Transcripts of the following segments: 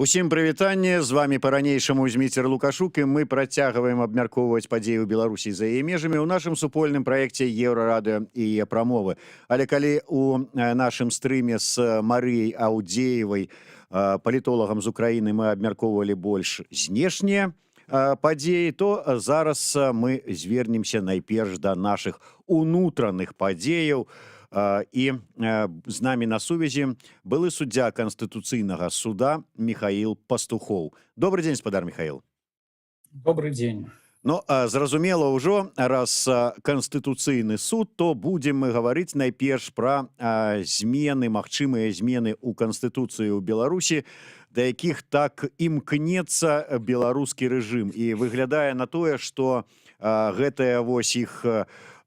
Усім прывітанне, з вами па-ранейшаму Зміцер Лукашук, і мы працягваем абмяркоўваць падзеі ў Беларусі за яе межамі ў нашым супольным праекце Еўрарадыё і яе прамовы. Але калі у нашым стрыме з Марыяй Аўдзеевай, палітолагам з Украіны, мы абмяркоўвалі больш знешнія падзеі, то зараз мы звернемся найперш да нашых унутраных падзеяў. І з намі на сувязі былы суддзя Канстытуцыйнага суда Михаил Пастухоў. Добрый дзень, спадар Михаил. Добрый день. Ну, зразумела ўжо, раз Канстытуцыйны суд, то будзем мы гаварыць найперш пра змены, магчымыя змены ў Канстытуцыі ў Беларусі, да якіх так імкнецца беларускі рэжым. І выглядае на тое, што гэтая вось іх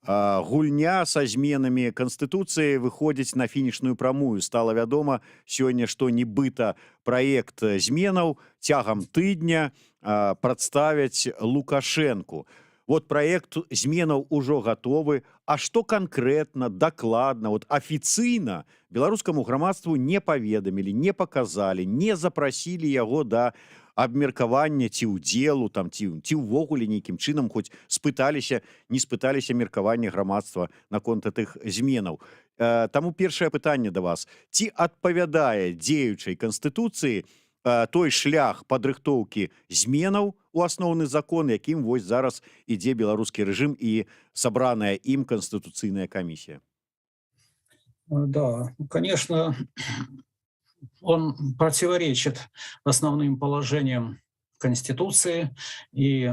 гульня са зменамі Канстытуцыі выходзіць на фінішную прамую. Стала вядома сёння, што нібыта праект зменаў цягам тыдня прадставяць Лукашэнку. Вот праект зменаў ужо гатовы, а што канкрэтна, дакладна, вот афіцыйна беларускаму грамадству не паведамілі, не паказалі, не запрасілі яго да абмеркавання ці ўдзелу, там, ці ўвогуле нейкім чынам хоць спыталіся, не спыталіся меркавання грамадства наконт тых зменаў. Таму першае пытанне да вас. Ці адпавядае дзеючай Канстытуцыі той шлях падрыхтоўкі зменаў у асноўны закон, якім вось зараз ідзе беларускі рэжым і сабраная ім Канстытуцыйная камісія? Да, конечно, он противоречит основным положениям Конституции и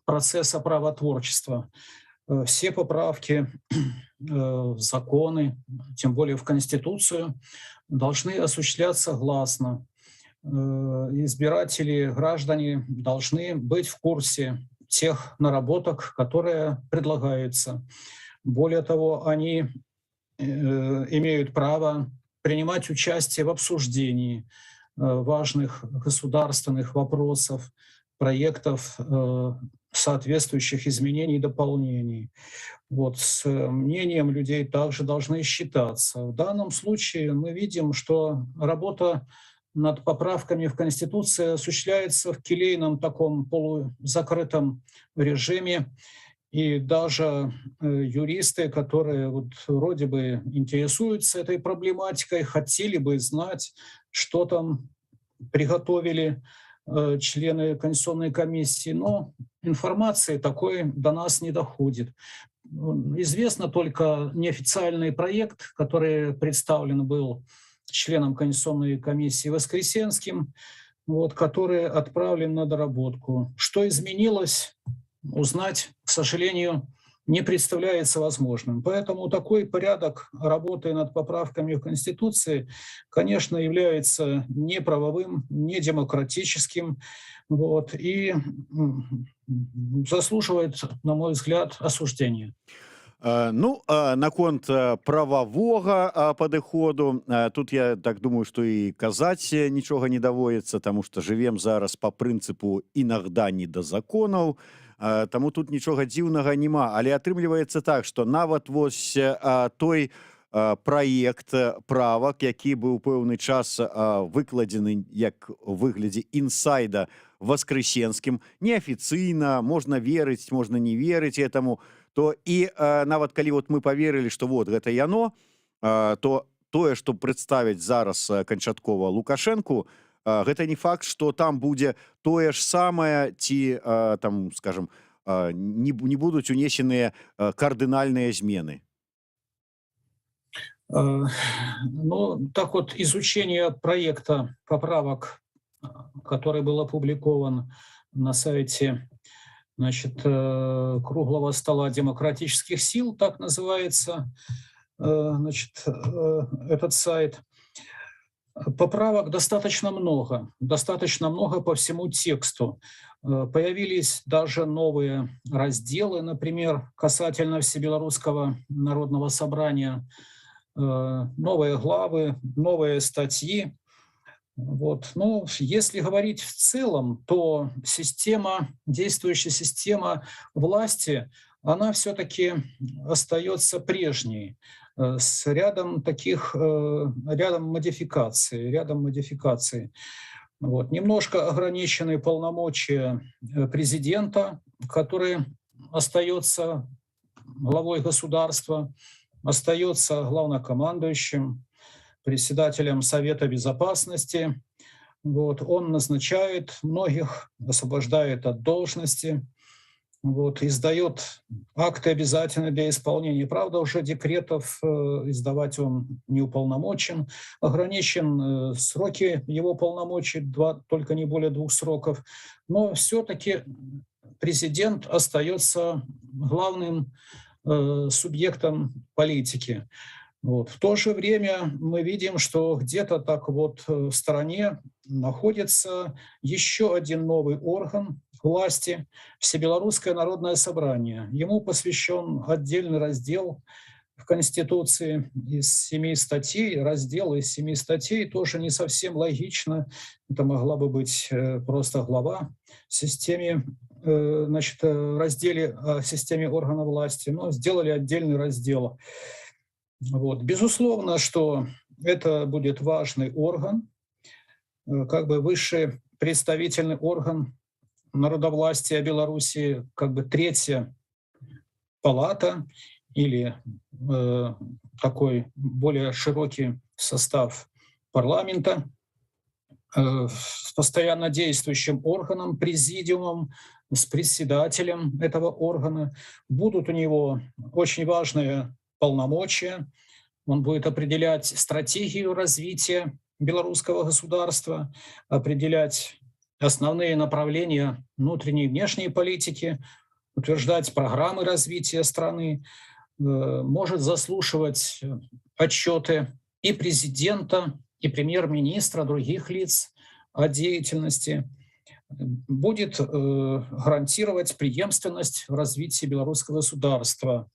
процесса правотворчества. Все поправки в законы, тем более в Конституцию, должны осуществляться гласно. Избиратели, граждане должны быть в курсе тех наработок, которые предлагаются. Более того, они имеют право принимать участие в обсуждении важных государственных вопросов, проектов соответствующих изменений и дополнений. Вот, с мнением людей также должны считаться. В данном случае мы видим, что работа над поправками в Конституцию осуществляется в келейном таком полузакрытом режиме. И даже юристы, которые вот вроде бы интересуются этой проблематикой, хотели бы знать, что там приготовили члены Конституционной комиссии, но информации такой до нас не доходит. Известно только неофициальный проект, который представлен был членом Конституционной комиссии Воскресенским, вот, который отправлен на доработку. Что изменилось, узнать, к сожалению, не представляется возможным. Поэтому такой порядок работы над поправками в Конституции, конечно, является неправовым, недемократическим, вот, и заслуживает, на мой взгляд, осуждения. Ну, наконт прававога падыходу, тут я так думаю, што і казаць нічога не даводзіцца, таму што жывем зараз па прынцыпу «інагда не да законаў», таму тут нічога дзіўнага няма. Але атрымліваецца так, што нават вось той праект правак, які быў пэўны час выкладзены як у выглядзе інсайда Воскресенскім, неафіцыйна, можна верыць, можна не верыць этаму, то і нават калі вот мы паверылі, што вот гэта яно, то тое, што прадставяць зараз канчаткова Лукашэнку, гэта не факт, што там будзе тое ж самае, ці там, скажем, не будуць унесеныя кардынальныя змены. Ну, так вот, изучение проекта поправок, который был опубликован на сайте, значит, круглого стола демократических сил, так называется, значит, этот сайт. Поправок достаточно много по всему тексту. Появились даже новые разделы, например, касательно Всебелорусского народного собрания, новые главы, новые статьи. Вот. Но если говорить в целом, то действующая система власти, она все-таки остается прежней, с рядом модификаций. Вот. Немножко ограничены полномочия президента, который остается главой государства, остается главнокомандующим, председателем Совета Безопасности. Вот. Он назначает многих, освобождает от должности, вот, издает акты обязательные для исполнения. Правда, уже декретов издавать он не уполномочен. Ограничен сроки его полномочий, только не более 2 сроков. Но все-таки президент остается главным субъектом политики. Вот. В то же время мы видим, что где-то так вот в стране находится еще один новый орган власти — Всебелорусское народное собрание. Ему посвящен отдельный раздел в Конституции из 7 статей. Раздел из 7 статей тоже не совсем логично. Это могла бы быть просто глава в системе, разделе о системе органов власти, но сделали отдельный раздел. Вот. Безусловно, что это будет важный орган, как бы высший представительный орган народовластия Беларуси, как бы третья палата или такой более широкий состав парламента, с постоянно действующим органом, президиумом, с председателем этого органа. Будут у него очень важные полномочия. Он будет определять стратегию развития белорусского государства, определять основные направления внутренней и внешней политики, утверждать программы развития страны, может заслушивать отчеты и президента, и премьер-министра, других лиц о деятельности, будет гарантировать преемственность в развитии белорусского государства.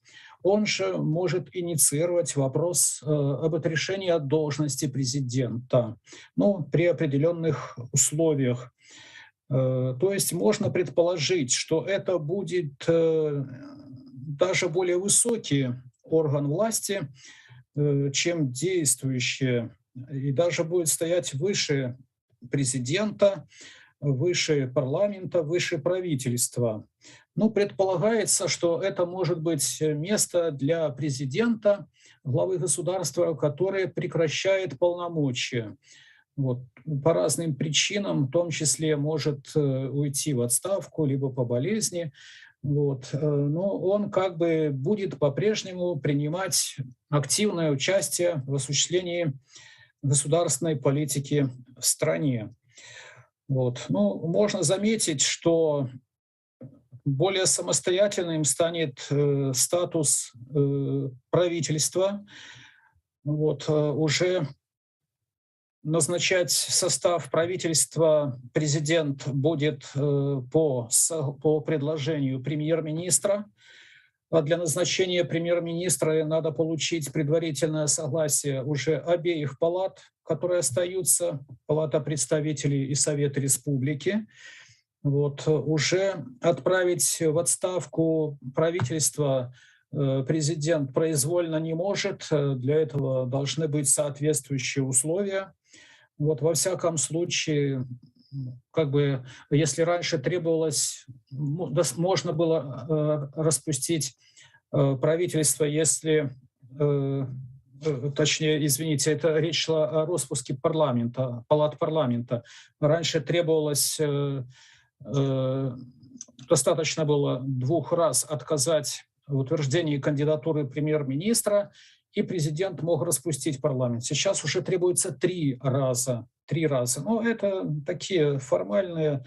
Он же может инициировать вопрос об отрешении от должности президента, ну, при определенных условиях. То есть можно предположить, что это будет даже более высокий орган власти, чем действующий, и даже будет стоять выше президента, выше парламента, выше правительства. Ну, предполагается, что это может быть место для президента, главы государства, который прекращает полномочия. Вот. По разным причинам, в том числе может уйти в отставку, либо по болезни. Вот. Но он как бы будет по-прежнему принимать активное участие в осуществлении государственной политики в стране. Вот. Ну, можно заметить, что более самостоятельным станет статус правительства. Вот. Уже назначать состав правительства президент будет по предложению премьер-министра. А для назначения премьер-министра надо получить предварительное согласие уже обеих палат, которые остаются, Палата представителей и Совет Республики. Вот, уже отправить в отставку правительство президент произвольно не может. Для этого должны быть соответствующие условия. Вот, во всяком случае, как бы, если раньше требовалось, можно было распустить правительство, если, точнее, извините, это речь шла о распуске парламента, палат парламента. Раньше требовалось, достаточно было 2 раз отказать в утверждении кандидатуры премьер-министра, и президент мог распустить парламент. Сейчас уже требуется 3 раза. 3 раза. Но это такие формальные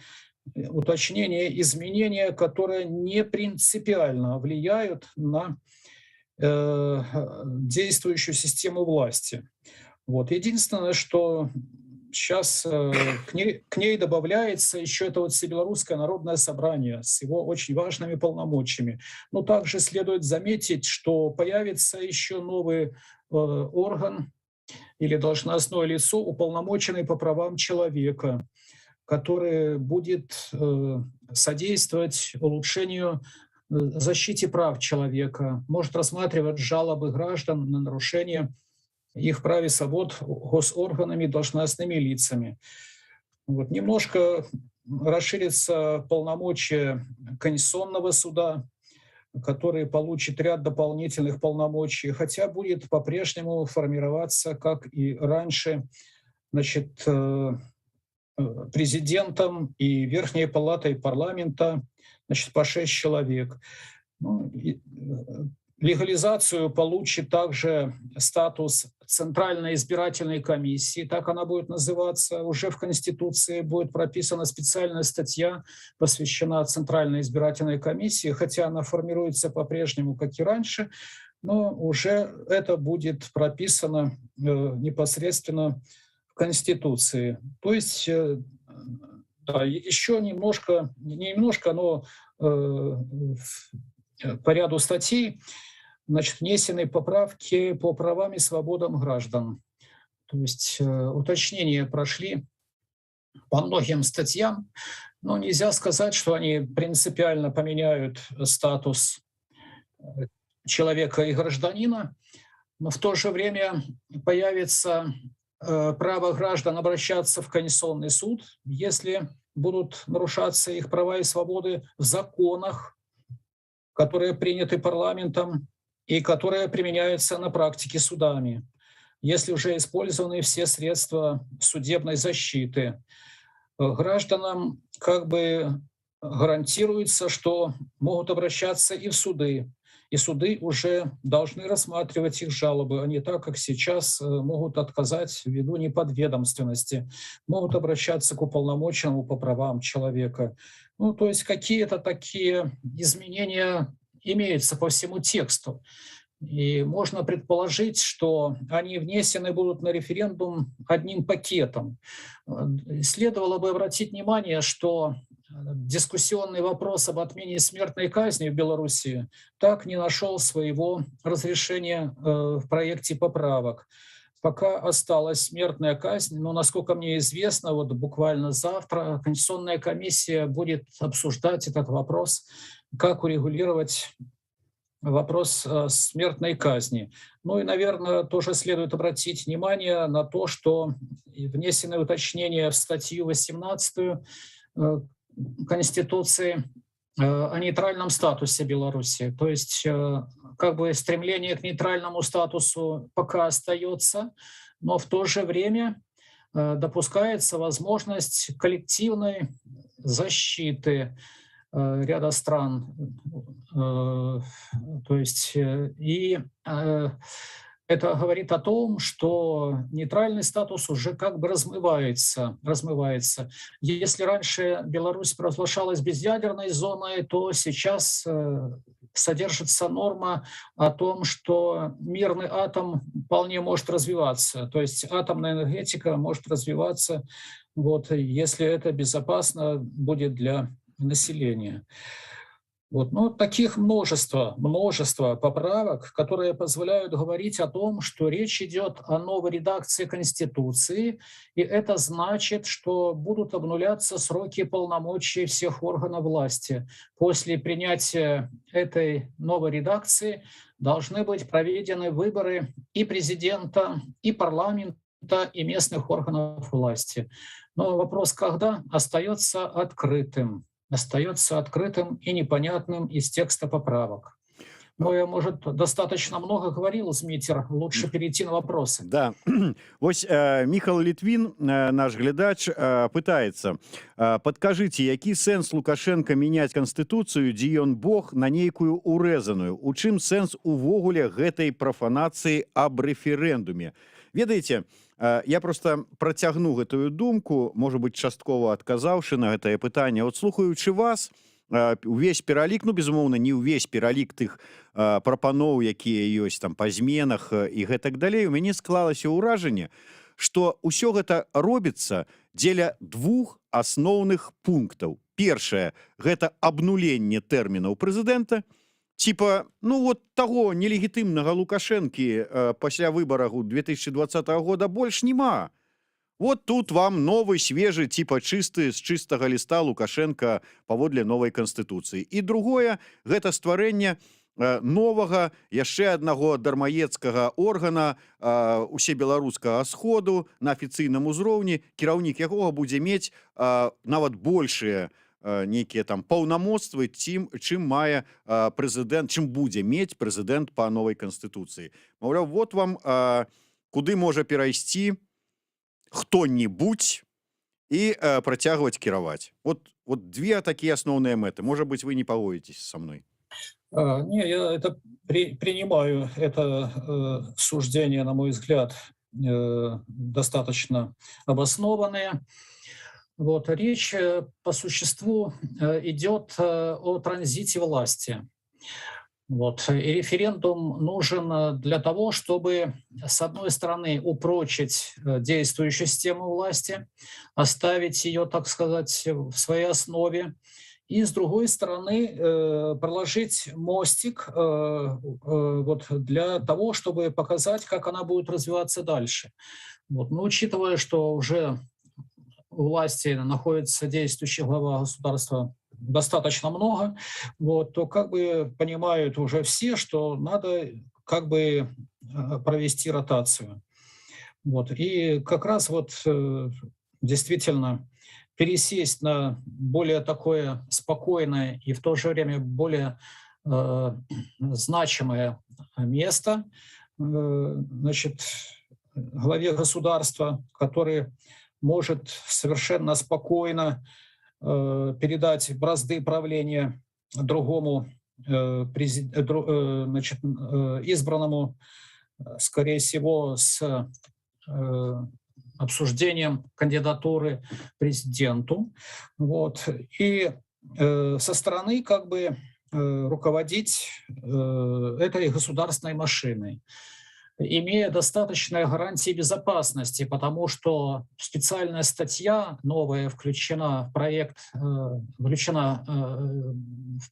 уточнения, изменения, которые не принципиально влияют на действующую систему власти. Вот. Единственное, что сейчас к ней добавляется еще это вот Всебелорусское народное собрание с его очень важными полномочиями. Но также следует заметить, что появится еще новый орган или должностное лицо, уполномоченный по правам человека, который будет содействовать улучшению защите прав человека, может рассматривать жалобы граждан на нарушение их прав и свобод госорганами, должностными лицами. Вот, немножко расширится полномочия Конституционного суда, который получит ряд дополнительных полномочий, хотя будет по-прежнему формироваться, как и раньше, значит, президентом и Верхней палатой парламента, значит, по 6 человек. Ну, легализацию получит также статус Центральной избирательной комиссии, так она будет называться. Уже в Конституции будет прописана специальная статья, посвящена Центральной избирательной комиссии, хотя она формируется по-прежнему, как и раньше, но уже это будет прописано непосредственно в Конституции. То есть да, еще немножко, но по ряду статей, значит, внесены поправки по правам и свободам граждан. То есть уточнения прошли по многим статьям, но нельзя сказать, что они принципиально поменяют статус человека и гражданина, но в то же время появится право граждан обращаться в Конституционный суд, если будут нарушаться их права и свободы в законах, которые приняты парламентом и которые применяются на практике судами, если уже использованы все средства судебной защиты. Гражданам как бы гарантируется, что могут обращаться и в суды, и суды уже должны рассматривать их жалобы, а не так, как сейчас могут отказать ввиду неподведомственности, могут обращаться к уполномоченному по правам человека. Ну, то есть какие-то такие изменения имеются по всему тексту. И можно предположить, что они внесены будут на референдум одним пакетом. Следовало бы обратить внимание, что дискуссионный вопрос об отмене смертной казни в Беларуси так не нашел своего разрешения в проекте поправок. Пока осталась смертная казнь, но, насколько мне известно, вот буквально завтра Конституционная комиссия будет обсуждать этот вопрос, как урегулировать вопрос смертной казни. Ну и, наверное, тоже следует обратить внимание на то, что внесены уточнения в статью 18 Конституции о нейтральном статусе Беларуси. То есть как бы стремление к нейтральному статусу пока остается, но в то же время допускается возможность коллективной защиты ряда стран. То есть это говорит о том, что нейтральный статус уже как бы размывается. Если раньше Беларусь провозглашалась безъядерной зоной, то сейчас содержится норма о том, что мирный атом вполне может развиваться. То есть атомная энергетика может развиваться, вот, если это безопасно будет для населения. Вот. Но таких множество поправок, которые позволяют говорить о том, что речь идет о новой редакции Конституции, и это значит, что будут обнуляться сроки полномочий всех органов власти. После принятия этой новой редакции должны быть проведены выборы и президента, и парламента, и местных органов власти. Но вопрос, когда, остается открытым и непонятным из текста поправок. Но я, может, достаточно много говорил, Змитер, лучше перейти на вопросы. Да. Вось Міхал Літвін, наш глядач, пытаецца: падкажыце, які сэнс Лукашенко мяняць канстытуцыю, дзе ён бог, на нейкую урэзаную? У чым сэнс увогуле гэтай прафанацыі аб рэферэндуме? Ведаеце, я просто працягну гэтую думку, можа быць, часткова адказаўшы на гэтае пытанне. От слухаючы вас, увесь пералік, ну, безумоўна, не ўвесь пералік тых прапаноў, якія ёсць там па зменах і гэтак далей, у мяне склалася ўражанне, што ўсё гэта робіцца дзеля двух асноўных пунктаў. Першае — гэта абнуленне тэрмінаў прэзідэнта, типа, ну вот того нелегітымнага Лукашэнкі пасля выбараў 2020 года больш няма. Вот тут вам новый, свежий, типа чисты, з чыстага ліста Лукашенко паводле новай канстытуцыі. І другое — гэта стварэнне новага яшчэ аднаго дармаедскага органа усебеларускага сходу на афіцыйным узроўні, кіраўнік якога будзе мець нават большыя нейкія там паўнамоцтвы, чым мае прэзідэнт, чым будзе мець прэзідэнт па новай канстытуцыі. Маўляў, вот вам куды можа перайсці хто-небудзь і працягваць кіраваць. Вот две такія асноўныя мэты. Можа быць, вы не пагодзіцеся са мной. Не, я это принимаю, это суждение, на мой взгляд, достаточно обоснованное. Вот, речь по существу идет о транзите власти. Вот, и референдум нужен для того, чтобы, с одной стороны, упрочить действующую систему власти, оставить ее, так сказать, в своей основе, и, с другой стороны, проложить мостик вот, для того, чтобы показать, как она будет развиваться дальше. Вот. Но учитывая, что уже у власти находится действующий глава государства достаточно много, вот, то как бы понимают уже все, что надо как бы провести ротацию. Вот. И как раз вот действительно пересесть на более такое спокойное и в то же время более значимое место, значит, главе государства, который может совершенно спокойно передать бразды правления другому значит, избранному, скорее всего, с обсуждением кандидатуры президенту. Вот. И со стороны как бы руководить этой государственной машиной, имея достаточные гарантии безопасности, потому что специальная статья новая включена в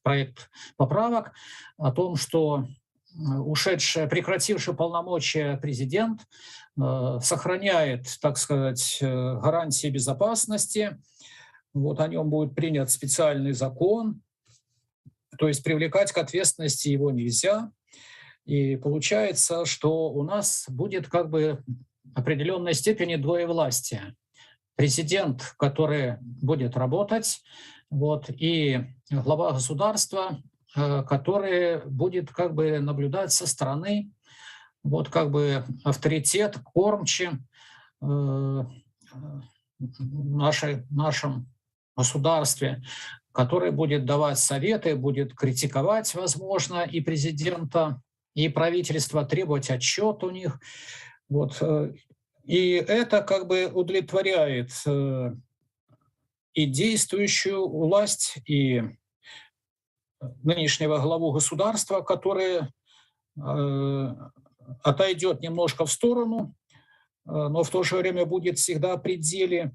проект поправок о том, что прекративший полномочия президент сохраняет, так сказать, гарантии безопасности. Вот о нем будет принят специальный закон, то есть привлекать к ответственности его нельзя. И получается, что у нас будет как бы в определенной степени двоевластие. Президент, который будет работать, вот, и глава государства, который будет как бы наблюдать со стороны, вот как бы авторитет, кормчий в нашем государстве, который будет давать советы, будет критиковать, возможно, и президента, и правительство, требовать отчет у них. Вот. И это как бы удовлетворяет и действующую власть, и нынешнего главу государства, который отойдет немножко в сторону, но в то же время будет всегда в пределе.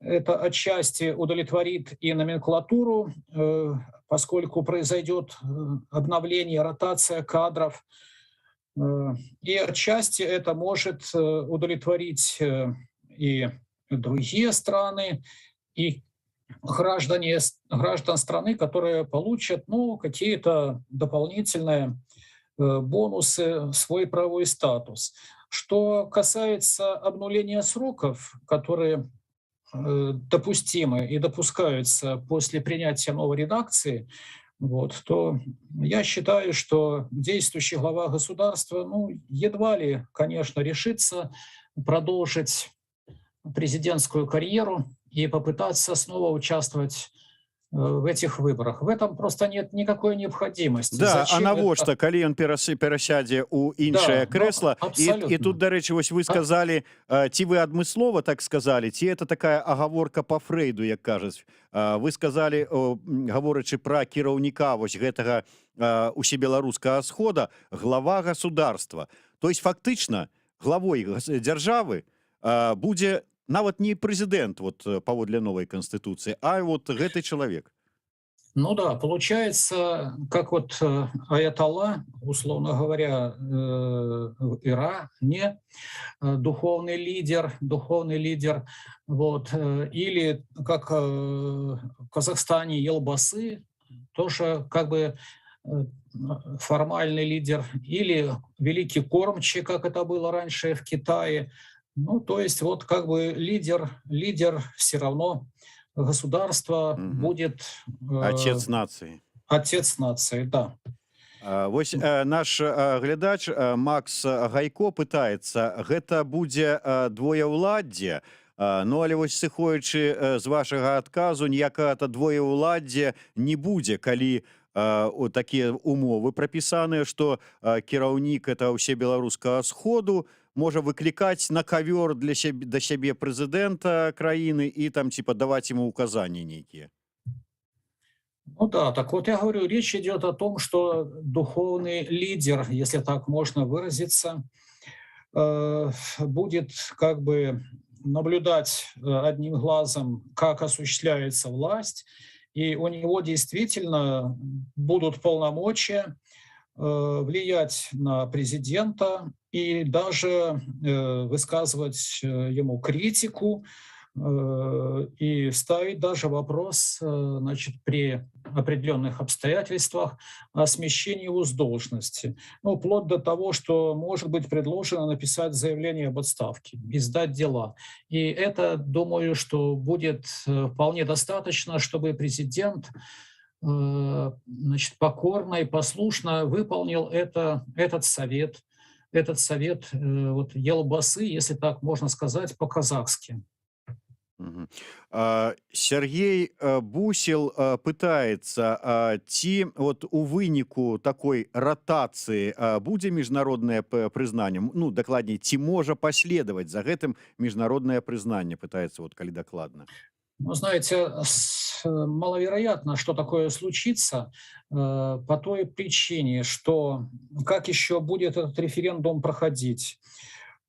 Это отчасти удовлетворит и номенклатуру, поскольку произойдет обновление, ротация кадров. И отчасти это может удовлетворить и другие страны, и граждан страны, которые получат какие-то дополнительные бонусы в свой правовой статус. Что касается обнуления сроков, которые допустимы и допускаются после принятия новой редакции, вот, то я считаю, что действующий глава государства едва ли, конечно, решится продолжить президентскую карьеру и попытаться снова участвовать в этих выборах. В этом просто нет никакой необходимости. Да, Зачем навошта, калі ён перасядзе ў іншае крэсла. І тут, дарэчы, вось вы сказалі, ці вы адмыслова так сказалі, ці это такая агаворка по Фрейду, як кажуць. Вы сказалі, гаворачы пра кіраўніка вось гэтага усебеларускага схода, глава государства. То есть фактычна главой дзяржавы будзе нават не прэзідэнт вот, паводле новой конституции, а вот гэты человек. Ну да, получается, как вот аятолла, условно говоря, в Иране, духовный лидер, вот, или как в Казахстане Елбасы, тоже как бы формальный лидер, или великий кормчий, как это было раньше в Китае. Ну, то есть вот как бы лидер все равно государства Мгм. будет Отец нации. отец нации, да. Вось наш глядач Макс Гайко пытаецца, гэта будзе двоеўладдзе. Ну але вось сыходзячы з вашага адказу, ніякага двоеўладдзе не будзе, калі такія умовы прапісаныя, што кіраўнік это ўсебеларускага сходу можа выклікаць на кавёр да сябе прэзідэнта краіны і там ці даваць ему указанні нейкія. Ну да, так вот я говорю, речь идет о том, что духовный лидер, если так можно выразиться, будет как бы наблюдать одним глазом, как осуществляется власть, и у него действительно будут полномочия влиять на президента и даже высказывать ему критику и ставить даже вопрос, значит, при определенных обстоятельствах о смещении его с должности. Ну, вплоть до того, что может быть предложено написать заявление об отставке и сдать дела. И это, думаю, что будет вполне достаточно, чтобы президент значит, покорно и послушно выполнил этот совет вот, елбасы, если так можно сказать, по-казахски. Мгм. Сергей Бусел пытаецца, ці вот у выніку такой ратацыі будзе міжнароднае прызнанне, ну дакладней, ці можа паследаваць за гэтым міжнароднае прызнанне, пытаецца вот калі дакладна. Ну, знаете, маловероятно, что такое случится по той причине, что как еще будет этот референдум проходить.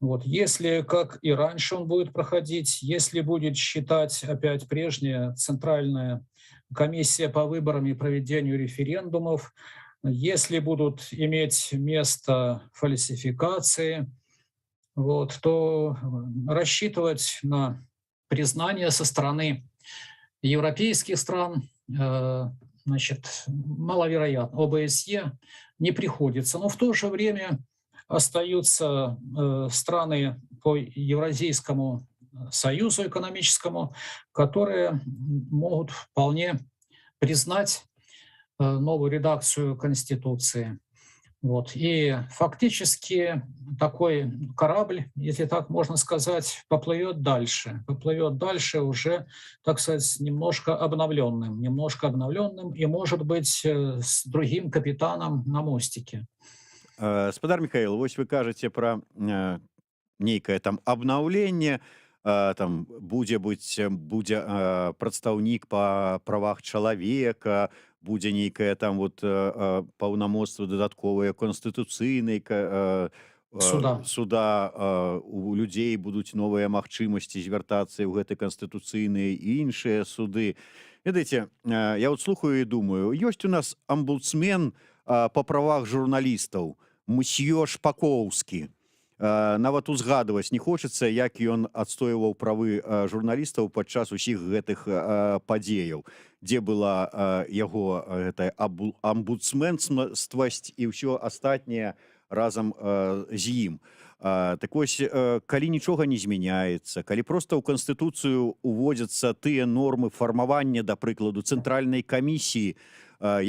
Вот. Если, как и раньше он будет проходить, если будет считать опять прежняя Центральная комиссия по выборам и проведению референдумов, если будут иметь место фальсификации, вот, то рассчитывать на признание со стороны европейских стран, значит, маловероятно. ОБСЕ не приходится. Но в то же время остаются страны по Евразийскому союзу экономическому, которые могут вполне признать новую редакцию Конституции. Вот. И фактически такой корабль, если так можно сказать, поплывет дальше уже, так сказать, немножко обновленным и, может быть, с другим капитаном на мостике. Спадар Михаил, вось вы кажаце пра нейкае там абнаўленне, там будзе прадстаўнік па правах чалавека, будзе нейкае там вот паўнамоцтва дадатковыя канстытуцыйнай Суда. суда, у людзей будуць новыя магчымасці звяртацца ў гэты канстытуцыйныя і іншыя суды. Ведаеце, я вот слухаю і думаю, ёсць у нас амбудсмен па правах журналістаў, мсьё Шпакоўскі. Нават узгадваць не хочацца, як ён адстойваў правы журналістаў падчас усіх гэтых падзеяў, дзе была яго гэтая амбудсменствасць і ўсё астатняе разам з ім. Так вось, калі нічога не змяняецца, калі проста ў Канстытуцыю уводзяцца тыя нормы фармавання, да прыкладу, цэнтральнай камісіі,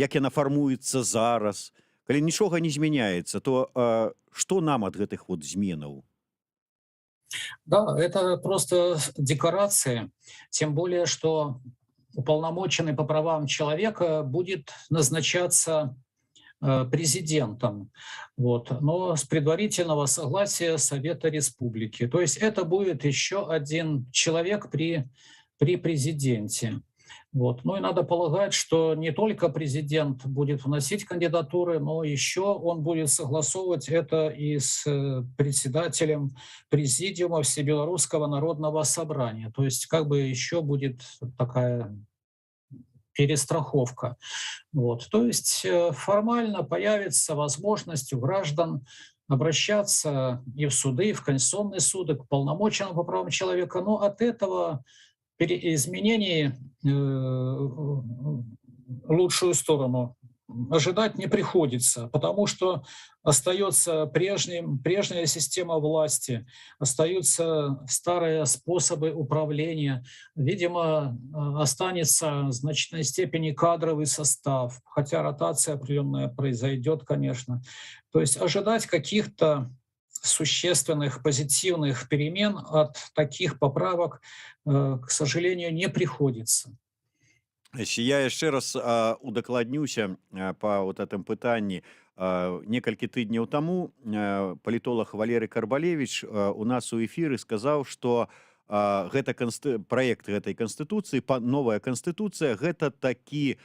як яна фармуецца зараз, калі нічога не змяняецца, то што нам ад гэтых вот зменаў? Да, это просто декорация, тем более, что уполномоченный по правам человека будет назначаться президентом, вот, но с предварительного согласия Совета Республики. То есть это будет еще один человек при президенте. Вот. Ну и надо полагать, что не только президент будет вносить кандидатуры, но еще он будет согласовывать это и с председателем президиума Всебелорусского народного собрания. То есть как бы еще будет такая перестраховка. Вот. То есть формально появится возможность у граждан обращаться и в суды, и в Конституционный суд, и к полномоченному по правам человека, но от этого изменений в лучшую сторону ожидать не приходится, потому что остается прежняя система власти, остаются старые способы управления. Видимо, останется в значительной степени кадровый состав, хотя ротация определенная произойдет, конечно. То есть ожидать каких-то существенных позитивных перемен от таких поправок, к сожалению, не приходится. Я яшчэ раз удакладнюся па вот этом пытанні. Некалькі тыдняў таму палітолог Валерый Карбалевич у нас у эфіры сказаў, што гэта праект гэтай канстытуцыі, новая канстытуцыя гэта такі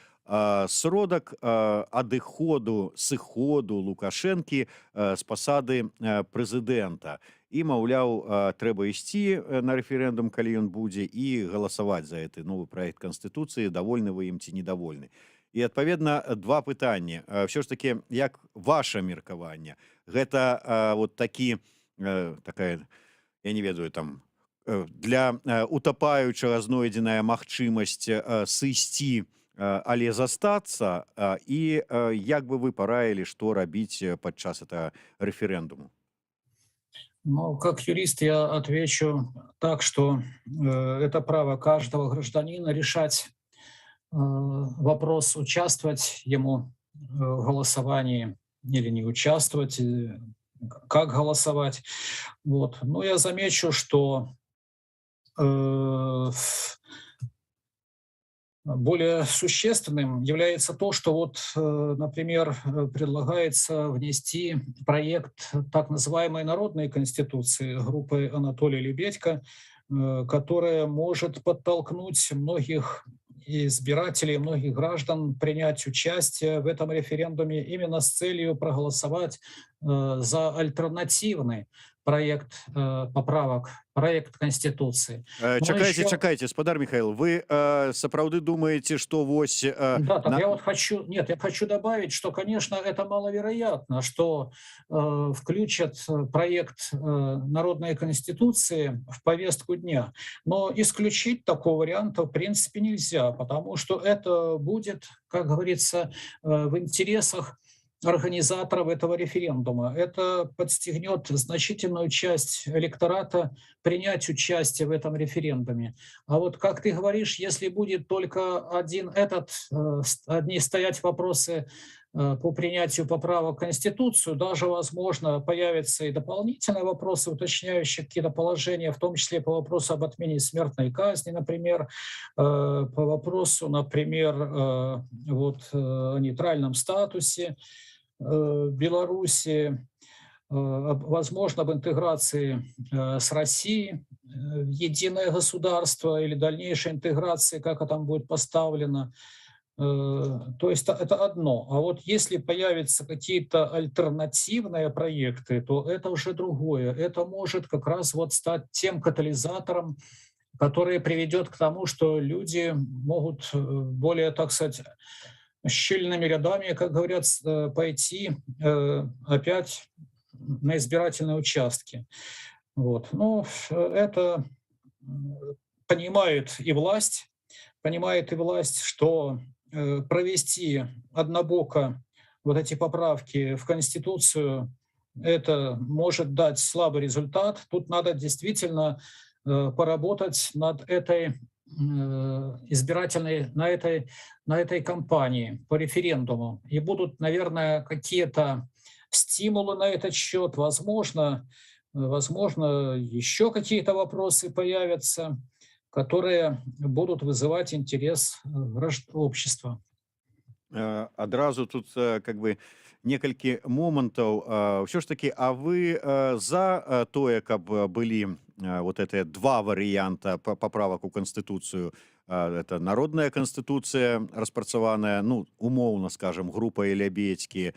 сродак адыходу сыходу Лукашэнкі з пасады прэзідэнта. І маўляў, трэба ісці на рэферэндум, калі ён будзе, і галасаваць за гэты новы праект канстытуцыі, давольны вы ім ці недовольны. І адпаведна два пытанні. Ўсё ж таки, як ваша меркаванне, гэта вот такі такая, я не ведаю, там для утапаючага знойдзеная магчымасць сысці, але застацца, і як бы вы параілі, што рабіць падчас этого рэферэндуму? Ну, как юрист я отвечу так, что это право каждого гражданина решать вопрос, участвовать ему в голосовании или не участвовать, как голосовать. Вот. Но я замечу, что более существенным является то, что вот, например, предлагается внести проект так называемой народной конституции группы Анатолия Лебедько, которая может подтолкнуть многих избирателей, многих граждан принять участие в этом референдуме именно с целью проголосовать за альтернативный проект поправок, проект Конституции. Но Чакайце, еще чакайце, спадар Михаил, вы сапраўды думаеце, што вось Да, так я вот хочу, нет, я хочу добавить, что, конечно, это маловероятно, что включат проект народной конституции в повестку дня. Но исключить такого варианта в принципе нельзя, потому что это будет, как говорится, в интересах организаторов этого референдума. Это подстегнет значительную часть электората принять участие в этом референдуме. А вот как ты говоришь, если будет только одни стоять вопросы по принятию поправок в Конституцию, даже, возможно, появятся и дополнительные вопросы, уточняющие какие-то положения, в том числе по вопросу об отмене смертной казни, например, по вопросу, например, о нейтральном статусе Беларуси, возможно, об интеграции с Россией в единое государство или дальнейшей интеграции, как это там будет поставлено. То есть это одно. А вот если появятся какие-то альтернативные проекты, то это уже другое. Это может как раз вот стать тем катализатором, который приведет к тому, что люди могут более, так сказать, щельными рядами, как говорят, пойти опять на избирательные участки. Вот. Ну, это понимает и власть, что провести однобоко вот эти поправки в Конституцию, это может дать слабый результат. Тут надо действительно поработать над этой на этой кампании по референдуму. И будут, наверное, какие-то стимулы на этот счет. Возможно, еще какие-то вопросы появятся, которые будут вызывать интерес общества. Адразу тут как бы некалькі момантаў. Ўсё ж таки, а вы за тое, каб былі вот это два варыянта поправак у Конституцию? Это народная конституция, распрацаваная, ну, умоўна скажем, группой Лябедзькі,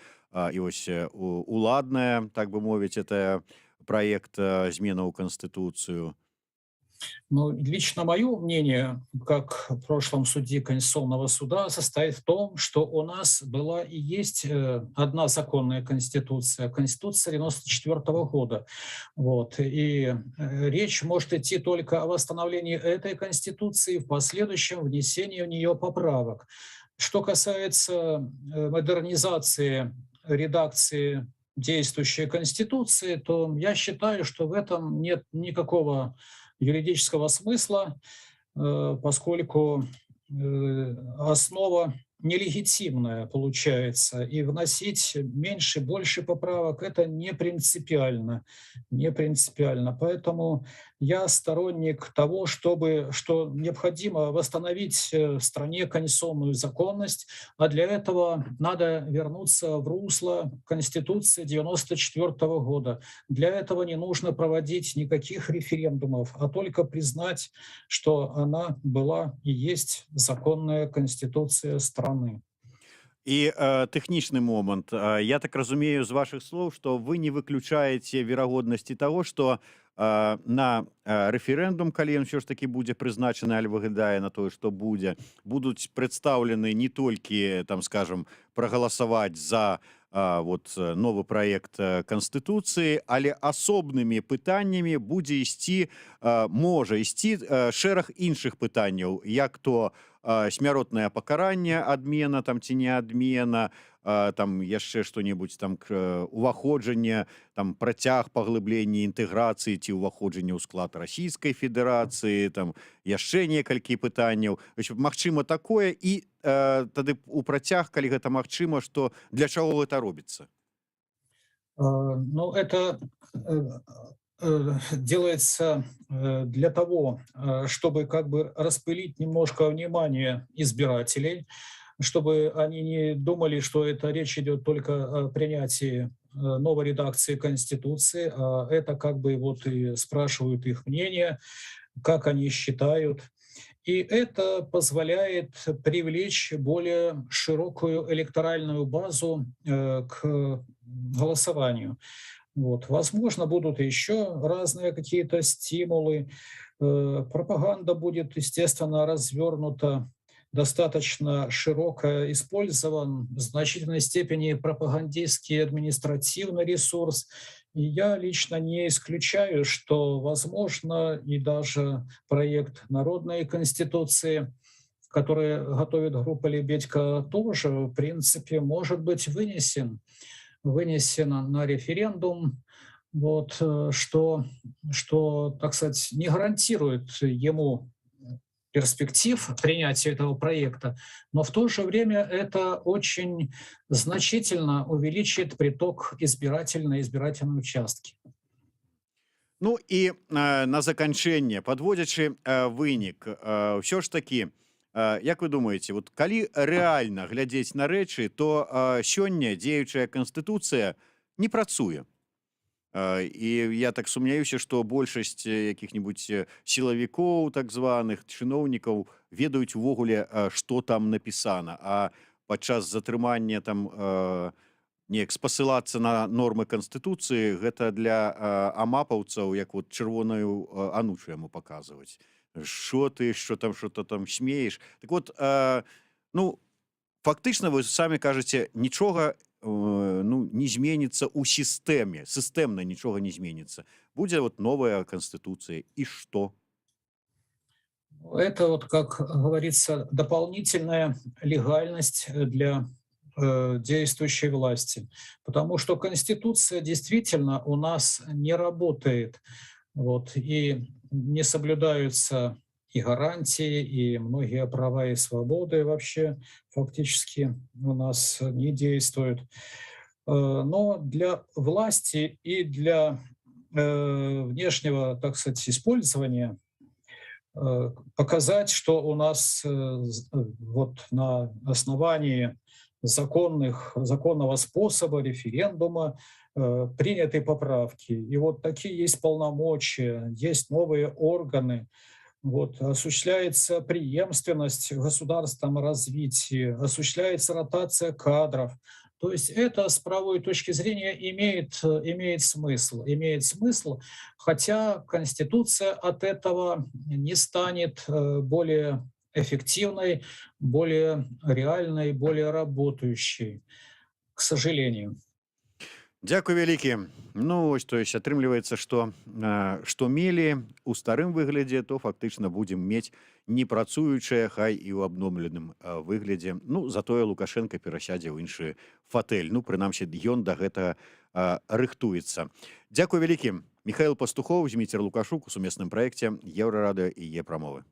і вось уладная, так бы мовіць, это проект зменаў у Конституцию. Ну, лично мое мнение, как в прошлом судьи Конституционного суда, состоит в том, что у нас была и есть одна законная конституция, конституция 1994 года. Вот. И речь может идти только о восстановлении этой конституции, в последующем внесении в нее поправок. Что касается модернизации редакции действующей Конституции, то я считаю, что в этом нет никакого юридического смысла, поскольку основа нелегитимная получается, и вносить меньше, больше поправок — это не принципиально, не принципиально. Поэтому я сторонник того, что необходимо восстановить в стране конституционную законность, а для этого надо вернуться в русло Конституции 94 года. Для этого не нужно проводить никаких референдумов, а только признать, что она была и есть законная конституция страны. І тэхнічны момант. Я так разумею з вашых слоў, што вы не выключаеце верагоднасці таго, што на рэферэндум, калі ён ўсё ж такі будзе прызначаны, аль выглядае на тое, што будзе, будуць прадстаўлены не толькі, там скажем, прагаласаваць за новы праект канстытуцыі, але асобнымі пытаннямі будзе ісці, можа ісці шэраг іншых пытанняў, як то смяротнае пакаранне, адмена там ці не адмена, там яшчэ што-небудзь там уваходжанне, там працяг паглыблення інтэграцыі ці ўваходжанне ў склад Расійскай Федэрацыі, там яшчэ некалькі пытанняў. Магчыма такое, і тады у працяг, калі гэта магчыма, што для чаго гэта робіцца? Ну, это делается для того, чтобы как бы распылить немножко внимание избирателей, чтобы они не думали, что это речь идет только о принятии новой редакции Конституции, а это как бы вот и спрашивают их мнение, как они считают. И это позволяет привлечь более широкую электоральную базу к голосованию. Вот. Возможно, будут еще разные какие-то стимулы. Пропаганда будет, естественно, развернута, достаточно широко использован в значительной степени пропагандистский административный ресурс. И я лично не исключаю, что, возможно, и даже проект народной конституции, который готовит группа «Лебедька», тоже, в принципе, может быть вынесено на референдум, вот, что, так сказать, не гарантирует ему перспектив принятия этого проекта, но в то же время это очень значительно увеличит приток избирателей на избирательные участки. Ну і на заканчэнне, падводзячы вынік, ўсё ж такі, як вы думаеце, вот калі рэальна глядзець на рэчы, то сёння дзеючая канстытуцыя не працуе. І я так сумняюся, што большасць якіх-небудзь сілавікоў, так званых чыноўнікаў ведаюць увогуле, што там напісана. А падчас затрымання там неяк спасылацца на нормы канстытуцыі, гэта для амапаўцаў, як вот чырвоную анучу яму паказваць. Що ты, що-то там смееш. Так от, ну, фактычна вы самі кажаце, нічога не зменіцца ў сістэме, сістэмна нічога не зменіцца. Будзе вот новая канстытуцыя, і што? Это вот, как говорится, дополнительная легальность для действующей власти. Потому что Конституция действительно у нас не работает. Вот, и не соблюдаются и гарантии, и многие права и свободы вообще фактически у нас не действуют. Но для власти и для внешнего, так сказать, использования показать, что у нас вот на основании законного способа референдума приняты поправки. И вот такие есть полномочия, есть новые органы. Вот, осуществляется преемственность в государственном развитии, осуществляется ротация кадров. То есть это с правовой точки зрения имеет смысл, хотя Конституция от этого не станет более эффективной, более реальной, более работающей, к сожалению. Дзякуй вялікі. Ну вось, то есть атрымліваецца, што мелі у старым выглядзе, то фактычна будзем мець непрацуючае, хай і ў абномленым выглядзе. Ну затое Лукашенко перасядзе ў іншы фатэль. Ну прынамсі ён да гэтага рыхтуецца. Дзякуй вялікі. Михаил Пастухов, Зміцер Лукашук у сумесным праекце Еўрарадыё і Е-прамовы.